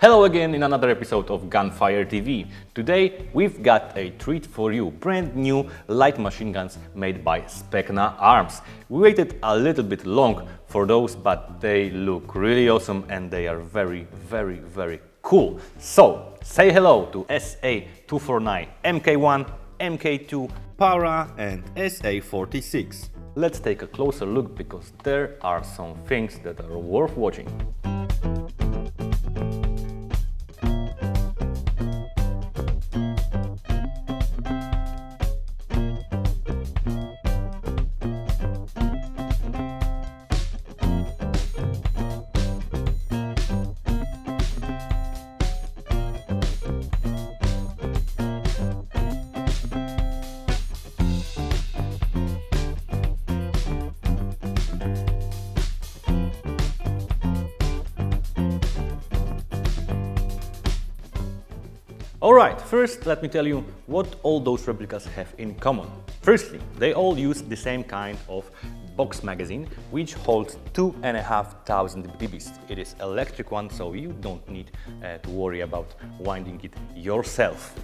Hello again in another episode of Gunfire TV. Today we've got a treat for you, brand new light machine guns made by Specna Arms. We waited a little bit long for those, but they look really awesome and they are very cool. So say hello to SA249 MK1, MK2, Para and SA46. Let's take a closer look because there are some things that are worth watching. Alright, first let me tell you what all those replicas have in common. Firstly, they all use the same kind of box magazine, which holds 2,500 BBs. It is electric one, so you don't need to worry about winding it yourself.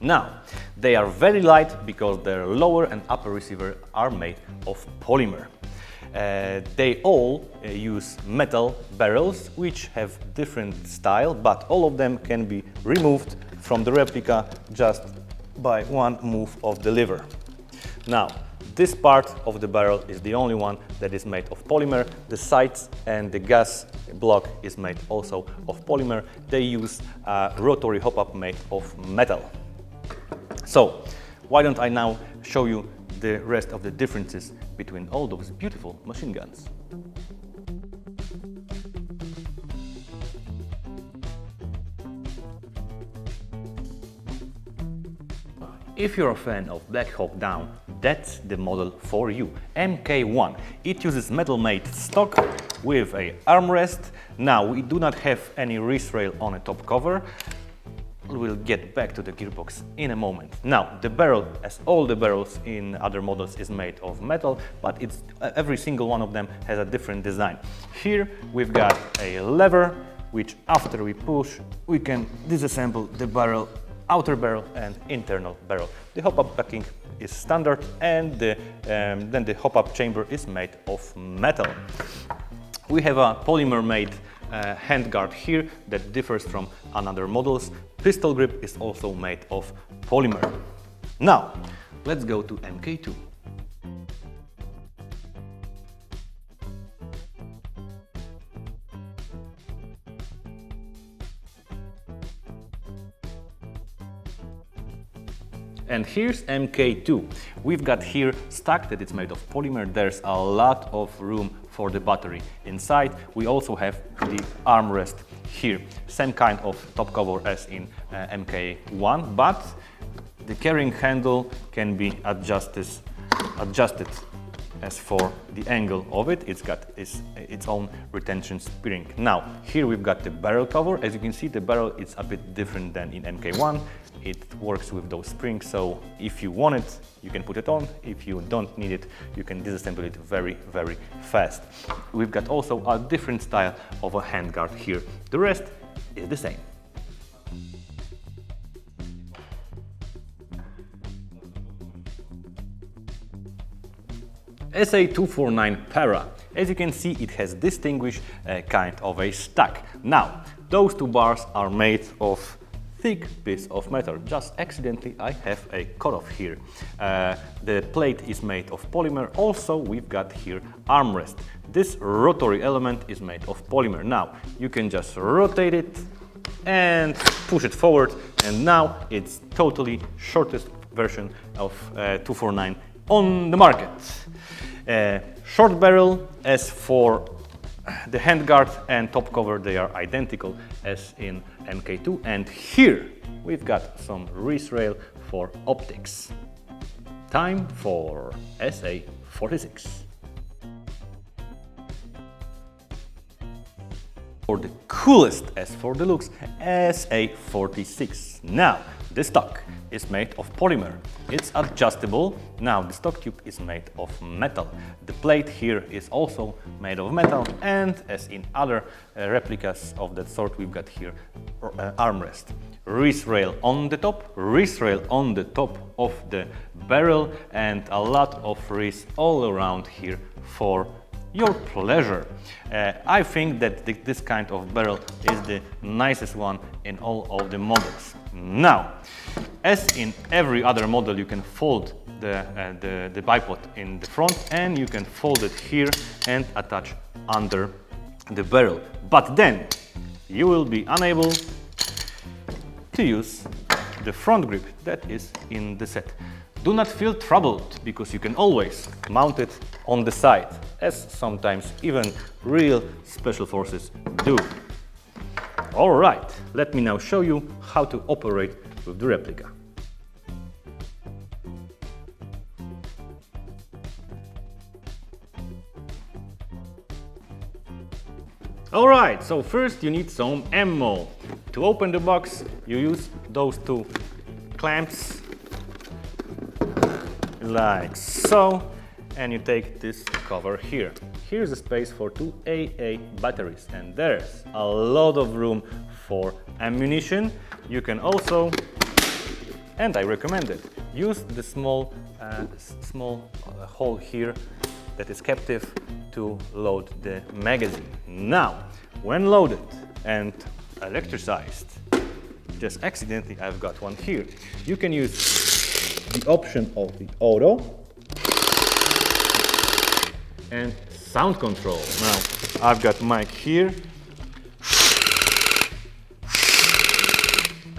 Now, they are very light because their lower and upper receiver are made of polymer. They all use metal barrels which have different style, but all of them can be removed from the replica just by one move of the lever. Now, this part of the barrel is the only one that is made of polymer. The sides and the gas block is made also of polymer. They use a rotary hop-up made of metal. So, why don't I now show you the rest of the differences between all those beautiful machine guns. If you're a fan of Black Hawk Down, that's the model for you. MK1. It uses metal-made stock with a armrest. Now we do not have any wrist rail on a top cover. We'll get back to the gearbox in a moment. Now, the barrel, as all the barrels in other models, is made of metal, but every single one of them has a different design. Here we've got a lever, which after we push, we can disassemble the barrel, outer barrel and internal barrel. The hop-up backing is standard, and then the hop-up chamber is made of metal. We have a polymer-made handguard here that differs from another models. Pistol grip is also made of polymer. Now, let's go to MK2. And here's MK2. We've got here stock that it's made of polymer. There's a lot of room for the battery inside. We also have the armrest here. Same kind of top cover as in MK1, but the carrying handle can be adjusted as for the angle of it. It's got its own retention spring. Now, here we've got the barrel cover. As you can see, the barrel is a bit different than in MK1. It works with those springs, so if you want it, you can put it on. If you don't need it, you can disassemble it very fast. We've got also a different style of a handguard here. The rest is the same. SA249 Para. As you can see, it has distinguished kind of a stack. Now, those two bars are made of thick piece of metal. Just accidentally I have a cutoff here. The plate is made of polymer. Also we've got here armrest. This rotary element is made of polymer. Now you can just rotate it and push it forward, and now it's totally shortest version of 249 on the market. Short barrel. As for the handguard and top cover, they are identical as in MK2, and here we've got some wrist rail for optics. Time for SA46. For the coolest as for the looks, SA46. Now, The stock is made of polymer. It's adjustable. Now the stock tube is made of metal. The plate here is also made of metal, and as in other replicas of that sort, we've got here armrest. Wrist rail on the top, wrist rail on the top of the barrel, and a lot of wrists all around here for your pleasure. I think that this kind of barrel is the nicest one in all of the models. Now, as in every other model, you can fold the bipod in the front, and you can fold it here and attach under the barrel. But then you will be unable to use the front grip that is in the set. Do not feel troubled, because you can always mount it on the side, as sometimes even real special forces do. Alright, let me now show you how to operate with the replica. Alright, so first you need some ammo. To open the box, you use those two clamps, like so, and you take this cover here. Here's a space for 2 AA batteries, and there's a lot of room for ammunition. You can also, and I recommend it, use the small hole here that is captive to load the magazine. Now, when loaded and electricized, just accidentally I've got one here, you can use the option of the auto and sound control. Now, I've got mic here.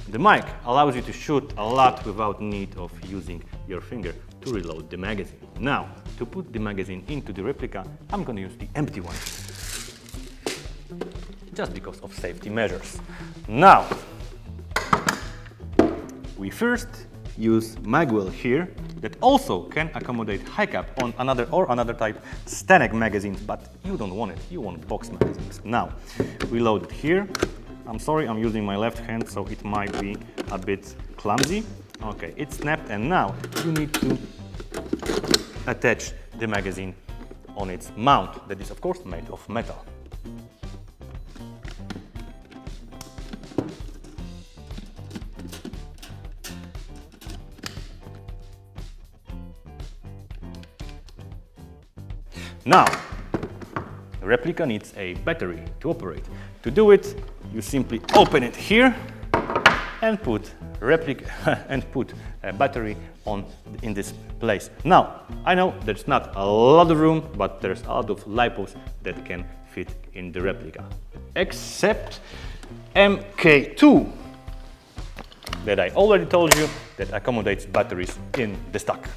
The mic allows you to shoot a lot without need of using your finger to reload the magazine. Now, to put the magazine into the replica, I'm going to use the empty one, just because of safety measures. Now, we first use magwell here that also can accommodate high cap on another type Stanek magazines, but you don't want it, you want box magazines. Now, we load it here. I'm sorry, I'm using my left hand, so it might be a bit clumsy. Okay, it's snapped, and now you need to attach the magazine on its mount, that is of course made of metal. Now, the replica needs a battery to operate. To do it, you simply open it here and put a battery in this place. Now, I know there's not a lot of room, but there's a lot of lipos that can fit in the replica, except MK2 that I already told you that accommodates batteries in the stock.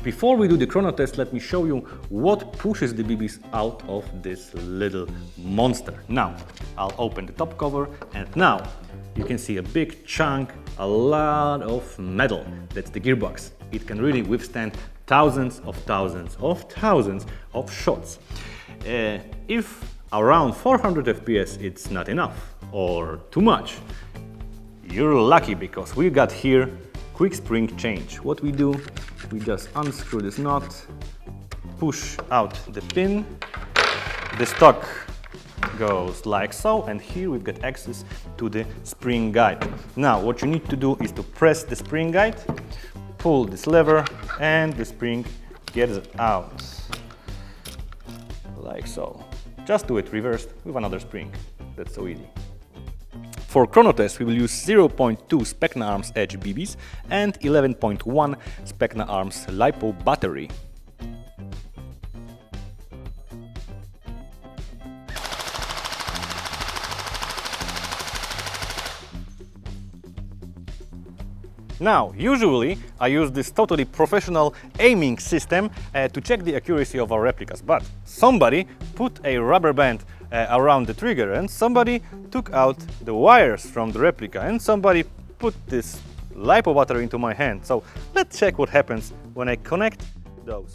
Before we do the chrono test, let me show you what pushes the BBs out of this little monster. Now, I'll open the top cover, and now you can see a big chunk, a lot of metal. That's the gearbox. It can really withstand thousands of shots. If around 400 FPS it's not enough or too much, you're lucky, because we got here quick spring change. What we do, we just unscrew this knot, push out the pin, the stock goes like so, and here we've got access to the spring guide. Now, what you need to do is to press the spring guide, pull this lever, and the spring gets out, like so. Just do it reversed with another spring. That's so easy. For chrono test, we will use 0.2 Specna Arms Edge BBs and 11.1 Specna Arms LiPo battery. Now, usually I use this totally professional aiming system to check the accuracy of our replicas, but somebody put a rubber band around the trigger, and somebody took out the wires from the replica, and somebody put this LiPo battery into my hand. So let's check what happens when I connect those.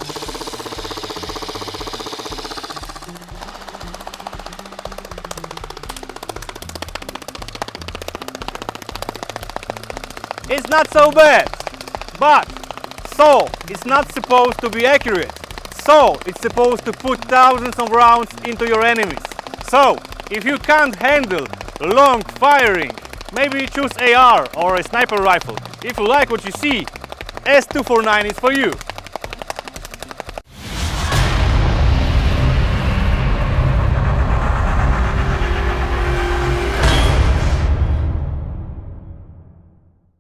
is not so bad. But SAW is not supposed to be accurate. SAW is supposed to put thousands of rounds into your enemies. So, if you can't handle long firing, maybe choose AR or a sniper rifle. If you like what you see, SA249 is for you.